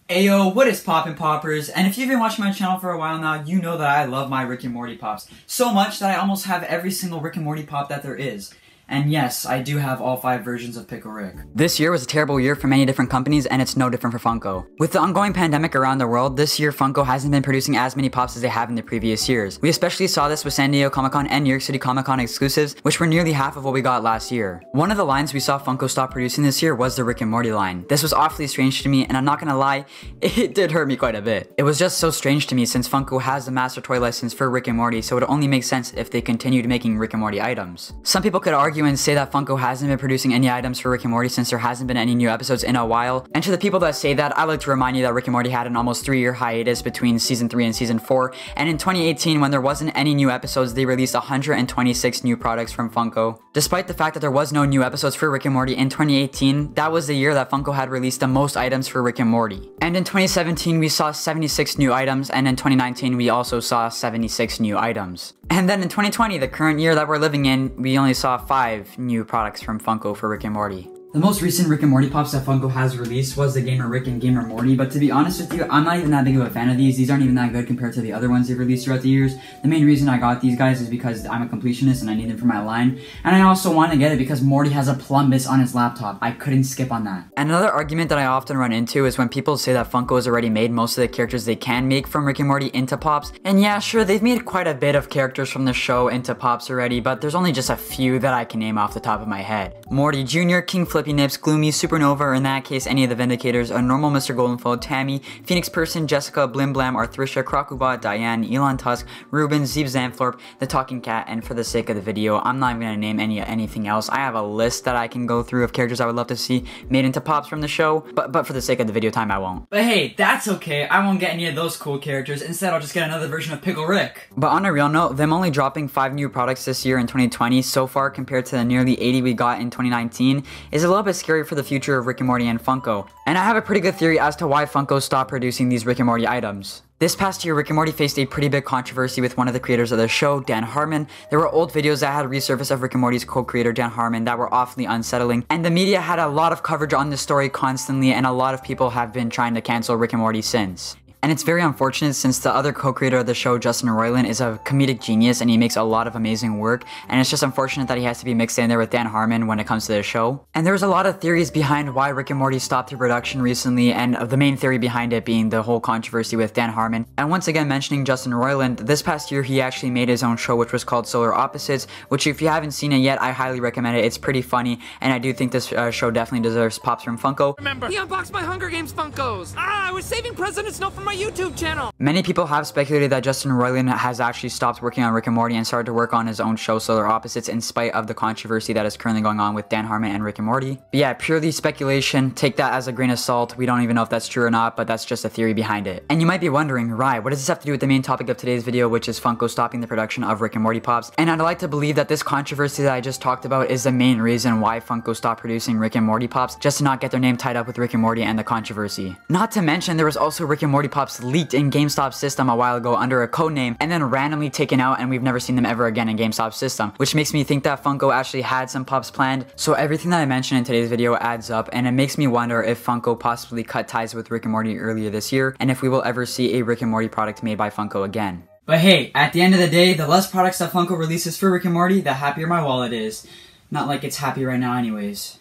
Ayo, what is poppin' poppers? And if you've been watching my channel for a while now, you know that I love my Rick and Morty pops. So much that I almost have every single Rick and Morty pop that there is. And yes, I do have all 5 versions of Pickle Rick. This year was a terrible year for many different companies, and it's no different for Funko. With the ongoing pandemic around the world, this year Funko hasn't been producing as many pops as they have in the previous years. We especially saw this with San Diego Comic-Con and New York City Comic-Con exclusives, which were nearly half of what we got last year. One of the lines we saw Funko stop producing this year was the Rick and Morty line. This was awfully strange to me, and I'm not gonna lie, it did hurt me quite a bit. It was just so strange to me since Funko has the master toy license for Rick and Morty, so it only makes sense if they continued making Rick and Morty items. Some people could argue and say that Funko hasn't been producing any items for Rick and Morty since there hasn't been any new episodes in a while. And to the people that say that, I like to remind you that Rick and Morty had an almost 3-year hiatus between season 3 and season 4. And in 2018, when there wasn't any new episodes, they released 126 new products from Funko. Despite the fact that there was no new episodes for Rick and Morty in 2018, that was the year that Funko had released the most items for Rick and Morty. And in 2017, we saw 76 new items, and in 2019, we also saw 76 new items. And then in 2020, the current year that we're living in, we only saw 5 new products from Funko for Rick and Morty. The most recent Rick and Morty pops that Funko has released was the Gamer Rick and Gamer Morty, but to be honest with you, I'm not even that big of a fan of these. These aren't even that good compared to the other ones they've released throughout the years. The main reason I got these guys is because I'm a completionist and I need them for my line, and I also want to get it because Morty has a plumbus on his laptop. I couldn't skip on that. And another argument that I often run into is when people say that Funko has already made most of the characters they can make from Rick and Morty into pops, and yeah, sure, they've made quite a bit of characters from the show into pops already, but there's only just a few that I can name off the top of my head. Morty Jr., King Flippy Nips, Gloomy, Supernova, or in that case, any of the Vindicators, a normal Mr. Goldenfold, Tammy, Phoenix Person, Jessica, Blim Blam, Arthricia, Crocobot, Diane, Elon Tusk, Ruben, Zeeb Zanthorpe, the Talking Cat, and for the sake of the video, I'm not even gonna name anything else. I have a list that I can go through of characters I would love to see made into pops from the show, but for the sake of the video time, I won't. But hey, that's okay. I won't get any of those cool characters. Instead, I'll just get another version of Pickle Rick. But on a real note, them only dropping 5 new products this year in 2020 so far compared to the nearly 80 we got in 2019 is a little bit scary for the future of Rick and Morty and Funko. And I have a pretty good theory as to why Funko stopped producing these Rick and Morty items. This past year, Rick and Morty faced a pretty big controversy with one of the creators of the show, Dan Harmon. There were old videos that had resurfaced of Rick and Morty's co-creator, Dan Harmon, that were awfully unsettling, and the media had a lot of coverage on this story constantly, and a lot of people have been trying to cancel Rick and Morty since. And it's very unfortunate since the other co-creator of the show, Justin Roiland, is a comedic genius and he makes a lot of amazing work, and it's just unfortunate that he has to be mixed in there with Dan Harmon when it comes to the show. And there's a lot of theories behind why Rick and Morty stopped their production recently, and the main theory behind it being the whole controversy with Dan Harmon. And once again, mentioning Justin Roiland, this past year he actually made his own show which was called Solar Opposites, which if you haven't seen it yet, I highly recommend it. It's pretty funny, and I do think this show definitely deserves pops from Funko. Remember, he unboxed my Hunger Games Funkos! I was saving President Snow for my YouTube channel! Many people have speculated that Justin Roiland has actually stopped working on Rick and Morty and started to work on his own show Solar Opposites in spite of the controversy that is currently going on with Dan Harmon and Rick and Morty. But yeah, purely speculation, take that as a grain of salt. We don't even know if that's true or not, but that's just a theory behind it. And you might be wondering, right, what does this have to do with the main topic of today's video, which is Funko stopping the production of Rick and Morty pops? And I'd like to believe that this controversy that I just talked about is the main reason why Funko stopped producing Rick and Morty pops, just to not get their name tied up with Rick and Morty and the controversy. Not to mention, there was also Rick and Morty pops leaked in GameStop's system a while ago under a code name and then randomly taken out, and we've never seen them ever again in GameStop's system, which makes me think that Funko actually had some pops planned. So everything that I mentioned in today's video adds up, and it makes me wonder if Funko possibly cut ties with Rick and Morty earlier this year, and if we will ever see a Rick and Morty product made by Funko again. But hey, at the end of the day, the less products that Funko releases for Rick and Morty, the happier my wallet is. Not like it's happy right now anyways.